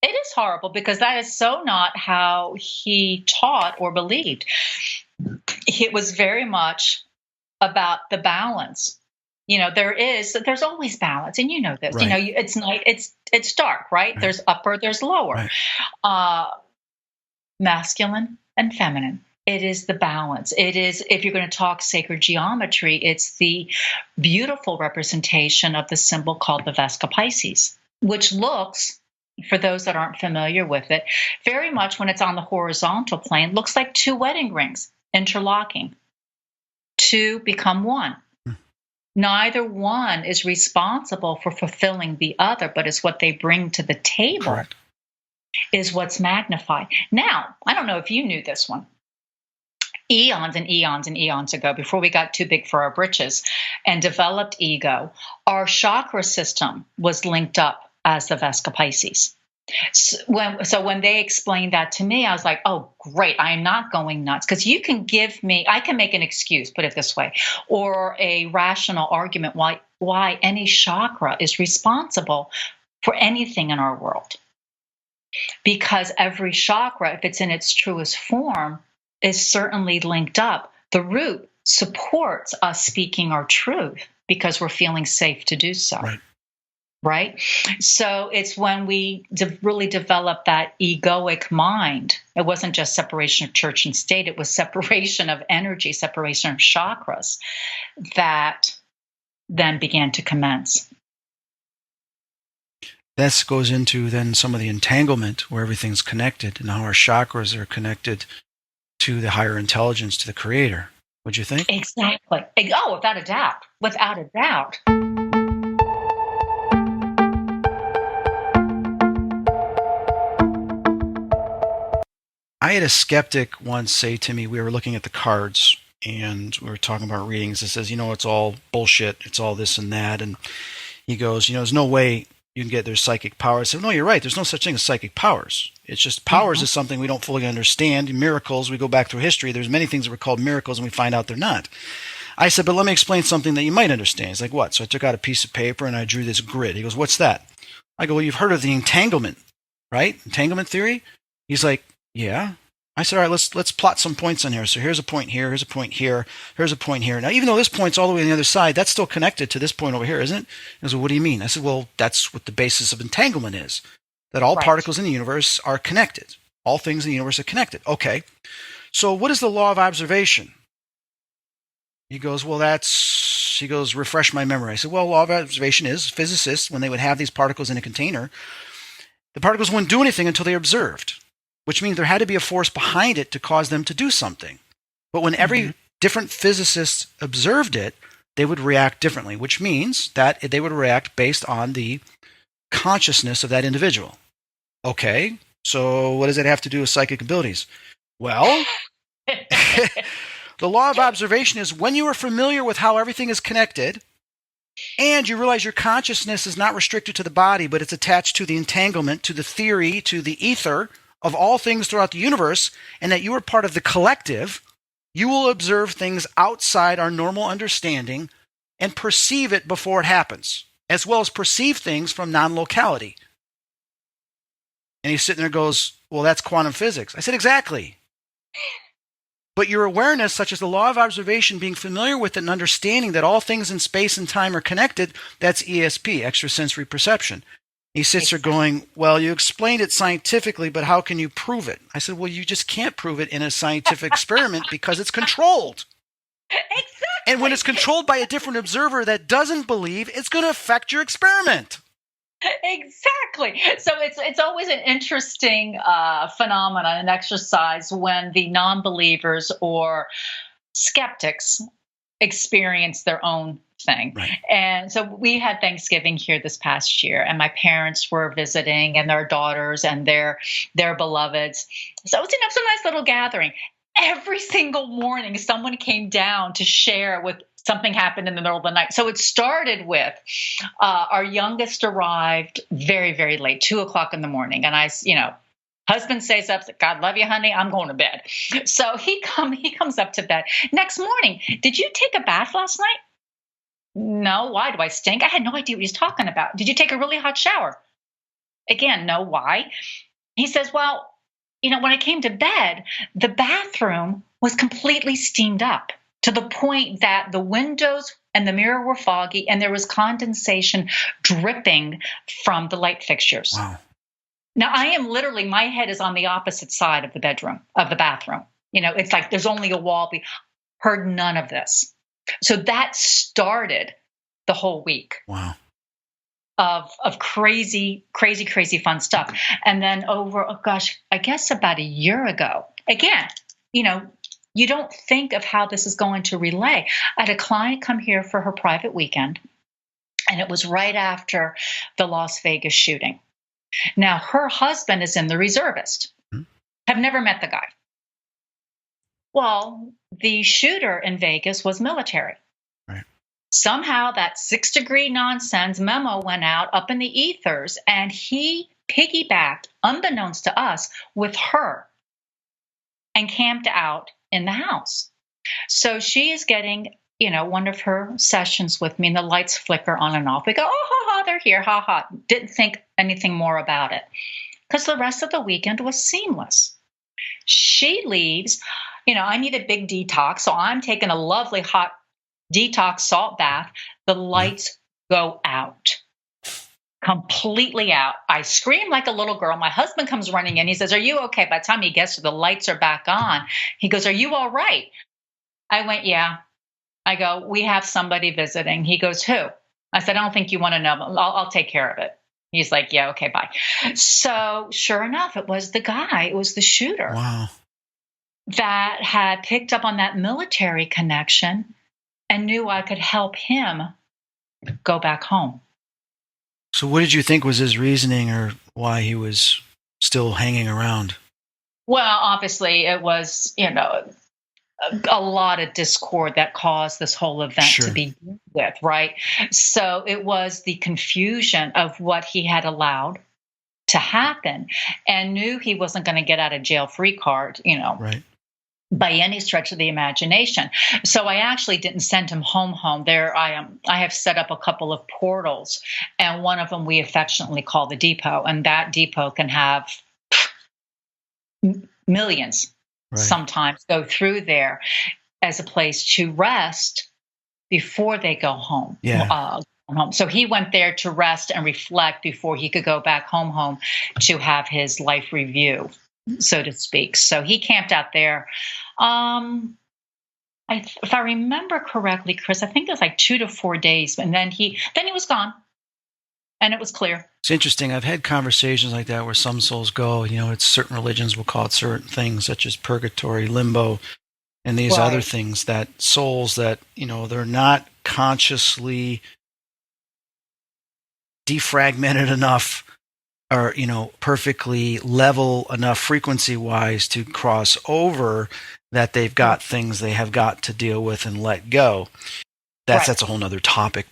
It is horrible because that is so not how he taught or believed. It was very much about the balance. There's always balance, and you know this. Right. It's night, it's dark, right? Right. There's upper, there's lower, Right. masculine and feminine. It is the balance. It is, if you're going to talk sacred geometry, it's the beautiful representation of the symbol called the Vesca Pisces, which looks, for those that aren't familiar with it, very much when it's on the horizontal plane, looks like two wedding rings interlocking. Two become one. Neither one is responsible for fulfilling the other, but it's what they bring to the table. Correct. Is what's magnified. Now, I don't know if you knew this one. Eons and eons and eons ago, before we got too big for our britches and developed ego, our chakra system was linked up as the Vesca Pisces. So when they explained that to me, I was like, oh, great. I am not going nuts. Because you can give me, I can make an excuse, put it this way, or a rational argument why any chakra is responsible for anything in our world. Because every chakra, if it's in its truest form, is certainly linked up. The root supports us speaking our truth because we're feeling safe to do so. Right? So it's when we really develop that egoic mind. It wasn't just separation of church and state. It was separation of energy, separation of chakras that then began to commence. That goes into then some of the entanglement where everything's connected and how our chakras are connected to the higher intelligence, to the creator. Would you think? Exactly. Oh, without a doubt. Without a doubt. I had a skeptic once say to me, we were looking at the cards and we were talking about readings. It says, it's all bullshit. It's all this and that. And he goes, there's no way you can get their psychic powers. I said, no, you're right. There's no such thing as psychic powers. It's just powers is something we don't fully understand. Miracles, we go back through history. There's many things that were called miracles and we find out they're not. I said, but let me explain something that you might understand. He's like, what? So I took out a piece of paper and I drew this grid. He goes, what's that? I go, well, you've heard of the entanglement, right? Entanglement theory? He's like, yeah. I said, all right, let's plot some points on here. So here's a point here, here's a point here, here's a point here. Now, even though this point's all the way on the other side, that's still connected to this point over here, isn't it? He goes, well, what do you mean? I said, well, that's what the basis of entanglement is, that all particles in the universe are connected. All things in the universe are connected. Okay. So what is the law of observation? He goes, refresh my memory. I said, well, law of observation is physicists, when they would have these particles in a container, the particles wouldn't do anything until they observed, which means there had to be a force behind it to cause them to do something. But when every different physicist observed it, they would react differently, which means that they would react based on the consciousness of that individual. Okay, so what does that have to do with psychic abilities? Well, the law of observation is when you are familiar with how everything is connected and you realize your consciousness is not restricted to the body, but it's attached to the entanglement, to the theory, to the ether of all things throughout the universe, and that you are part of the collective, you will observe things outside our normal understanding and perceive it before it happens, as well as perceive things from non-locality. And he's sitting there and goes, well, that's quantum physics. I said, exactly. But your awareness, such as the law of observation, being familiar with it and understanding that all things in space and time are connected, that's ESP, extrasensory perception. He sits there going, well, you explained it scientifically, but how can you prove it? I said, well, you just can't prove it in a scientific experiment because it's controlled. Exactly. And when it's controlled by a different observer that doesn't believe, it's going to affect your experiment. Exactly. So it's always an interesting phenomenon, an exercise when the non-believers or skeptics experience their own thing. Right. And so we had Thanksgiving here this past year, and my parents were visiting, and their daughters and their beloveds. So it was some nice little gathering. Every single morning, someone came down to share with something happened in the middle of the night. So it started with our youngest arrived very, very late, 2:00 in the morning, and husband stays up, God love you, honey, I'm going to bed. So he comes up to bed. Next morning, did you take a bath last night? No. Why? Do I stink? I had no idea what he's talking about. Did you take a really hot shower? Again, no. Why? He says, well, when I came to bed, the bathroom was completely steamed up to the point that the windows and the mirror were foggy and there was condensation dripping from the light fixtures. Wow. Now, I am literally, my head is on the opposite side of the bathroom. It's like there's only a wall. Heard none of this. So that started the whole week. Wow. Of crazy, crazy, crazy fun stuff. And then I guess about a year ago, again, you don't think of how this is going to relay. I had a client come here for her private weekend, and it was right after the Las Vegas shooting. Now, her husband is in the reservist. Have never met the guy. Well, the shooter in Vegas was military. Right. Somehow that 6-degree nonsense memo went out up in the ethers, and he piggybacked, unbeknownst to us, with her and camped out in the house. So she is getting, one of her sessions with me, and the lights flicker on and off. We go, oh, ha, ha, they're here, ha, ha. Didn't think anything more about it because the rest of the weekend was seamless. She leaves. I need a big detox, so I'm taking a lovely hot detox salt bath. The lights go out. Completely out. I scream like a little girl. My husband comes running in. He says, are you okay? By the time he gets to the lights are back on, he goes, are you all right? I went, yeah. I go, we have somebody visiting. He goes, who? I said, I don't think you want to know. I'll take care of it. He's like, yeah, okay, bye. So sure enough, it was the guy. It was the shooter. Wow. That had picked up on that military connection and knew I could help him go back home. So what did you think was his reasoning or why he was still hanging around? Well, obviously it was, a lot of discord that caused this whole event to begin with, right? So it was the confusion of what he had allowed to happen and knew he wasn't going to get out of jail free card, Right. by any stretch of the imagination. So I actually didn't send him home. There I have set up a couple of portals, and one of them we affectionately call the depot, and that depot can have millions sometimes go through there as a place to rest before they go home. Yeah. Home. So he went there to rest and reflect before he could go back home to have his life review, so to speak. So he camped out there. If I remember correctly, Chris, I think it was like 2 to 4 days, and then he was gone, and it was clear. It's interesting. I've had conversations like that where some souls go. It's certain religions will call it certain things, such as purgatory, limbo, and these other things. That souls that they're not consciously defragmented enough or perfectly level enough frequency wise to cross over, that they've got things they have got to deal with and let go. That's a whole nother topic.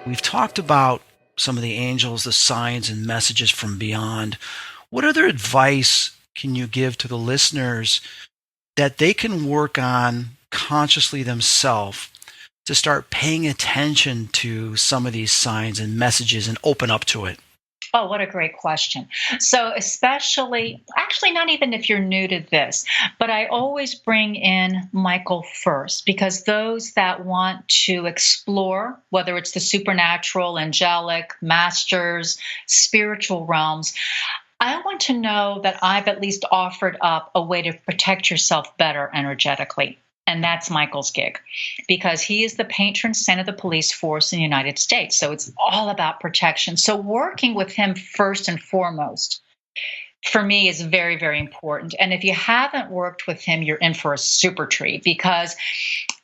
We've talked about some of the angels, the signs and messages from beyond. What other advice can you give to the listeners that they can work on consciously themselves to start paying attention to some of these signs and messages and open up to it? Oh, what a great question. So, especially, actually, not even if you're new to this, but I always bring in Michael first because those that want to explore, whether it's the supernatural, angelic, masters, spiritual realms, I want to know that I've at least offered up a way to protect yourself better energetically. And that's Michael's gig because he is the patron saint of the police force in the United States. So it's all about protection. So working with him first and foremost for me is very, very important. And if you haven't worked with him, you're in for a super treat because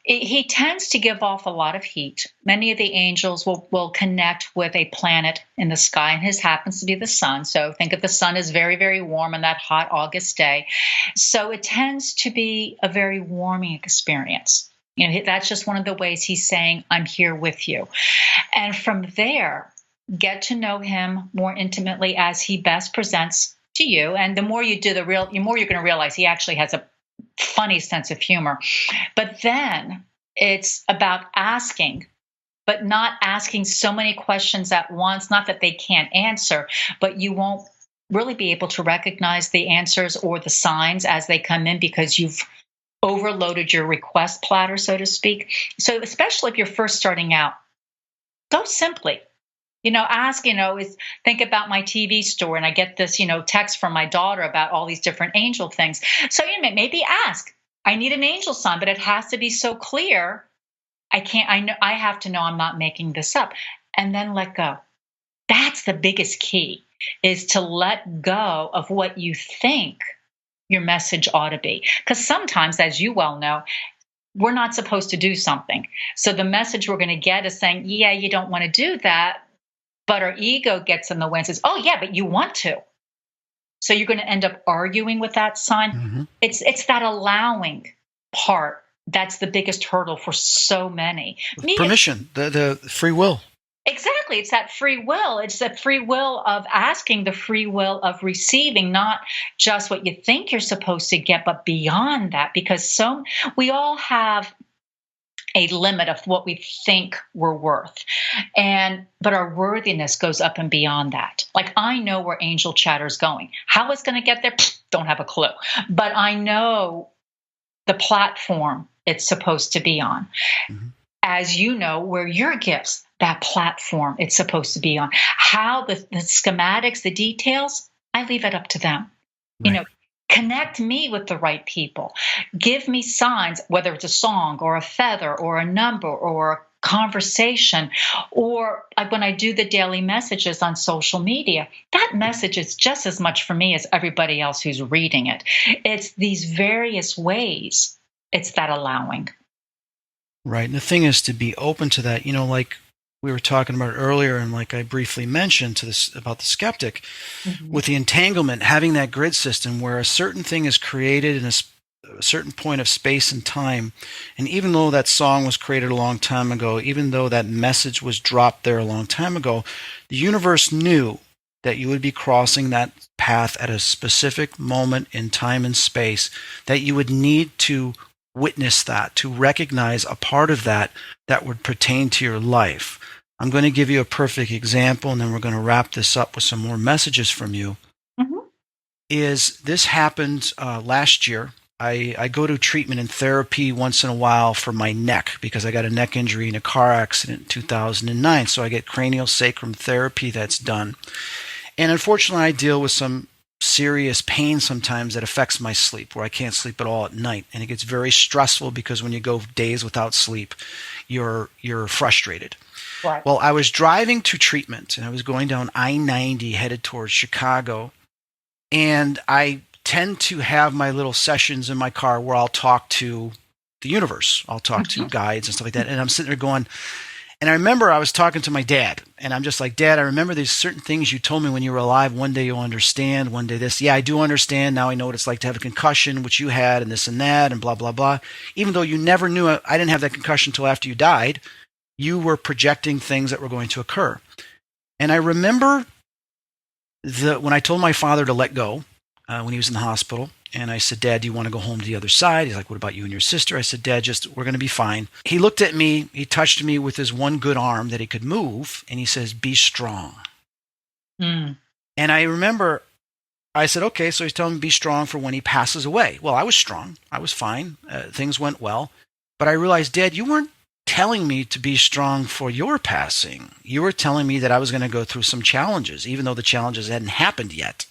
he tends to give off a lot of heat. Many of the angels will connect with a planet in the sky, and his happens to be the sun. So think of the sun as very, very warm on that hot August day. So it tends to be a very warming experience. That's just one of the ways he's saying, I'm here with you. And from there, get to know him more intimately as he best presents to you. And the more you do the more you're going to realize he actually has a funny sense of humor. But then it's about asking, but not asking so many questions at once. Not that they can't answer, but you won't really be able to recognize the answers or the signs as they come in because you've overloaded your request platter, so to speak. So especially if you're first starting out, go simply. Ask, think about my TV store and I get this, text from my daughter about all these different angel things. So maybe ask, I need an angel sign, but it has to be so clear. I have to know I'm not making this up, and then let go. That's the biggest key, is to let go of what you think your message ought to be. Because sometimes, as you well know, we're not supposed to do something. So the message we're going to get is saying, yeah, you don't want to do that. But our ego gets in the way and says, oh, yeah, but you want to. So you're going to end up arguing with that sign. Mm-hmm. It's that allowing part that's the biggest hurdle for so many. Permission, the free will. Exactly. It's that free will. It's the free will of asking, the free will of receiving, not just what you think you're supposed to get, but beyond that. Because we all have a limit of what we think we're worth. But our worthiness goes up and beyond that. Like, I know where Angel Chatter is going. How it's going to get there, don't have a clue. But I know the platform it's supposed to be on. Mm-hmm. As you know, where your gifts, that platform it's supposed to be on. How the schematics, the details, I leave it up to them. Right. Connect me with the right people. Give me signs, whether it's a song or a feather or a number or a conversation, or when I do the daily messages on social media, that message is just as much for me as everybody else who's reading it. It's these various ways. It's that allowing. Right. And the thing is to be open to that, like we were talking about earlier, and like I briefly mentioned about the skeptic, mm-hmm. with the entanglement, having that grid system where a certain thing is created in a certain point of space and time. And even though that song was created a long time ago, even though that message was dropped there a long time ago, the universe knew that you would be crossing that path at a specific moment in time and space, that you would need to witness that, to recognize a part of that would pertain to your life. I'm going to give you a perfect example, and then we're going to wrap this up with some more messages from you. Mm-hmm. This happened last year. I go to treatment and therapy once in a while for my neck because I got a neck injury in a car accident in 2009. So I get cranial sacrum therapy that's done. And unfortunately, I deal with some serious pain sometimes that affects my sleep, where I can't sleep at all at night. And it gets very stressful because when you go days without sleep, you're frustrated. Right. Well, I was driving to treatment, and I was going down I-90 headed towards Chicago. And I tend to have my little sessions in my car where I'll talk to the universe. I'll talk to guides and stuff like that. And I'm sitting there going, and I remember I was talking to my dad, and I'm just like, Dad, I remember there's certain things you told me when you were alive. One day you'll understand, one day this. Yeah, I do understand. Now I know what it's like to have a concussion, which you had, and this and that, and blah, blah, blah. Even though you never knew I didn't have that concussion until after you died, you were projecting things that were going to occur. And I remember when I told my father to let go when he was in the hospital, And I said, Dad, do you want to go home to the other side? He's like, what about you and your sister? I said, Dad, we're going to be fine. He looked at me. He touched me with his one good arm that he could move. And he says, be strong. Mm. And I remember I said, okay, so he's telling me be strong for when he passes away. Well, I was strong. I was fine. Things went well. But I realized, Dad, you weren't telling me to be strong for your passing. You were telling me that I was going to go through some challenges, even though the challenges hadn't happened yet.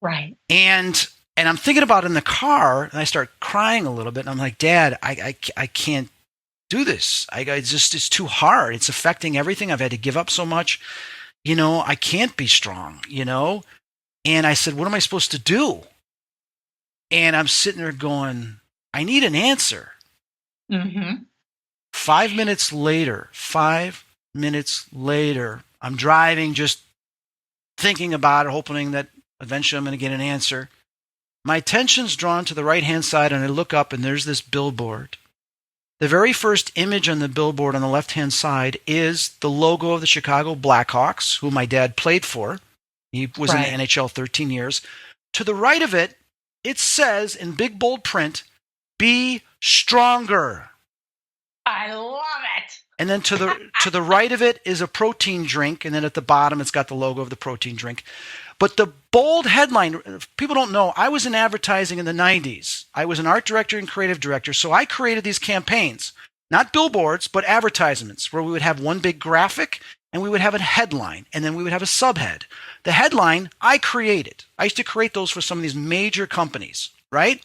Right. And I'm thinking about it in the car, and I start crying a little bit. And I'm like, Dad, I can't do this. It's too hard. It's affecting everything. I've had to give up so much. I can't be strong, And I said, what am I supposed to do? And I'm sitting there going, I need an answer. Mm-hmm. 5 minutes later, I'm driving, just thinking about it, hoping that eventually I'm going to get an answer. My attention's drawn to the right-hand side, and I look up, and there's this billboard. The very first image on the billboard on the left-hand side is the logo of the Chicago Blackhawks, who my dad played for. He was in the NHL 13 years. To the right of it, it says in big bold print, be stronger. I love it. And then to the right of it is a protein drink, and then at the bottom it's got the logo of the protein drink. But the bold headline, people don't know, I was in advertising in the 90s. I was an art director and creative director, so I created these campaigns, not billboards, but advertisements, where we would have one big graphic, and we would have a headline, and then we would have a subhead. The headline, I created. I used to create those for some of these major companies, right?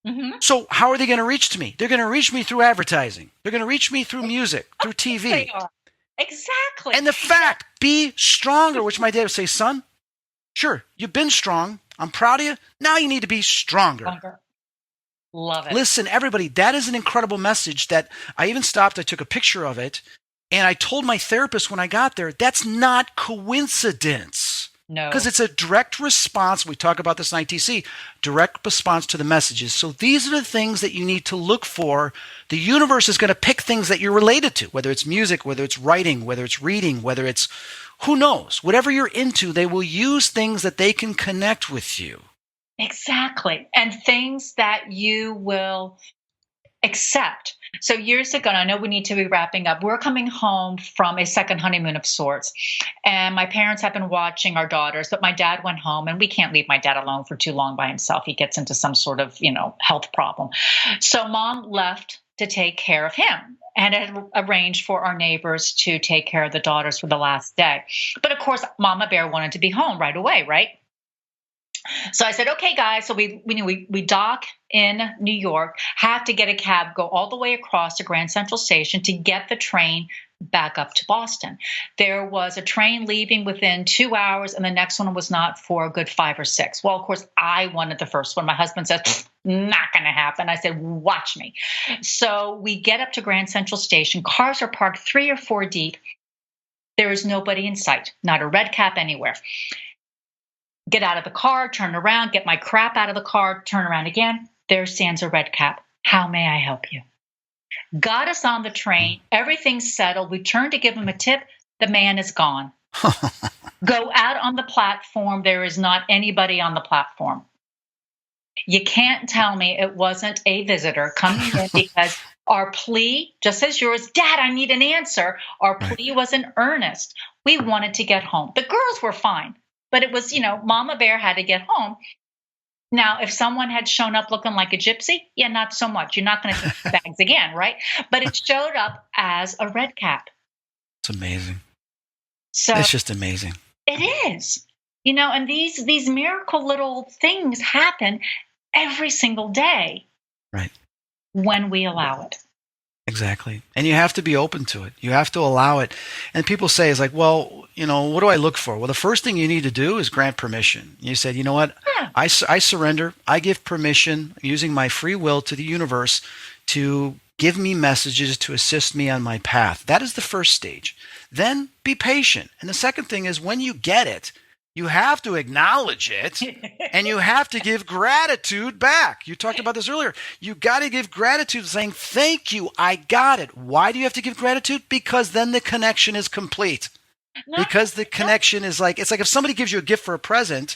Mm-hmm. So how are they going to reach to me? They're going to reach me through advertising. They're going to reach me through music, through TV. They are. Exactly. And the fact, be stronger, which my dad would say, son, sure, you've been strong. I'm proud of you. Now you need to be stronger. Love it. Listen, everybody, that is an incredible message that I even stopped. I took a picture of it. And I told my therapist when I got there, that's not coincidence. No. Because it's a direct response. We talk about this in ITC, direct response to the messages. So these are the things that you need to look for. The universe is going to pick things that you're related to, whether it's music, whether it's writing, whether it's reading, whether it's, who knows, whatever you're into, they will use things that they can connect with you. Exactly. And things that you will accept. So years ago, and I know we need to be wrapping up, we're coming home from a second honeymoon of sorts. And my parents have been watching our daughters, but my dad went home, and we can't leave my dad alone for too long by himself. He gets into some sort of, health problem. So mom left to take care of him and had arranged for our neighbors to take care of the daughters for the last day. But of course, Mama Bear wanted to be home right away, right? So I said, okay, guys. So we dock in New York, have to get a cab, go all the way across to Grand Central Station to get the train back up to Boston. There was a train leaving within 2 hours, and the next one was not for a good 5 or 6. Well, of course, I wanted the first one. My husband said, not going to happen. I said, watch me. So we get up to Grand Central Station. Cars are parked 3 or 4 deep. There is nobody in sight, not a red cap anywhere. Get out of the car, turn around, get my crap out of the car, turn around again. There stands a red cap. How may I help you? Got us on the train. Everything's settled. We turn to give him a tip. The man is gone. Go out on the platform. There is not anybody on the platform. You can't tell me it wasn't a visitor coming in because our plea, just as yours, Dad, I need an answer. Our plea was in earnest. We wanted to get home. The girls were fine. But it was, Mama Bear had to get home. Now, if someone had shown up looking like a gypsy, yeah, not so much. You're not going to take the bags again, right? But it showed up as a red cap. It's amazing. So it's just amazing. It is. And these miracle little things happen every single day. Right. When we allow it. Exactly. And you have to be open to it. You have to allow it. And people say, it's like, well, what do I look for? Well, the first thing you need to do is grant permission. You said, you know what? Yeah. I surrender. I give permission using my free will to the universe to give me messages to assist me on my path. That is the first stage. Then be patient. And the second thing is when you get it, you have to acknowledge it and you have to give gratitude back. You talked about this earlier. You got to give gratitude saying, thank you, I got it. Why do you have to give gratitude? Because then the connection is complete. Because the connection is like, it's like if somebody gives you a gift for a present,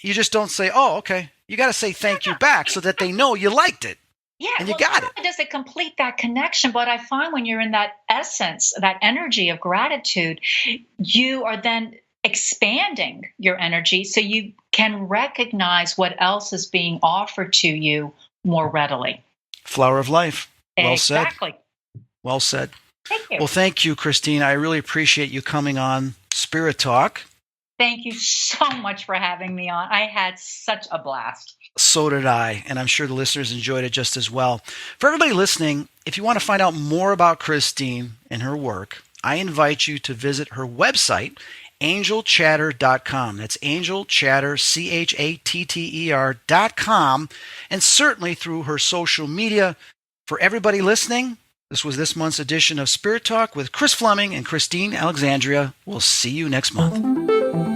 you just don't say, oh, okay, You got to say thank you back so that they know you liked it. Yeah, And you well, got not it. only does it complete that connection, but I find when you're in that essence, that energy of gratitude, you are then expanding your energy so you can recognize what else is being offered to you more readily. Flower of life. Well said. Exactly. Well said. Thank you. Well, thank you, Christine. I really appreciate you coming on Spirit Talk. Thank you so much for having me on. I had such a blast. So did I, and I'm sure the listeners enjoyed it just as well. For everybody listening, if you want to find out more about Christine and her work, I invite you to visit her website, angelchatter.com. That's angelchatter, CHATTER.com, and certainly through her social media. For everybody listening, this was this month's edition of Spirit Talk with Chris Fleming and Christine Alexandria. We'll see you next month.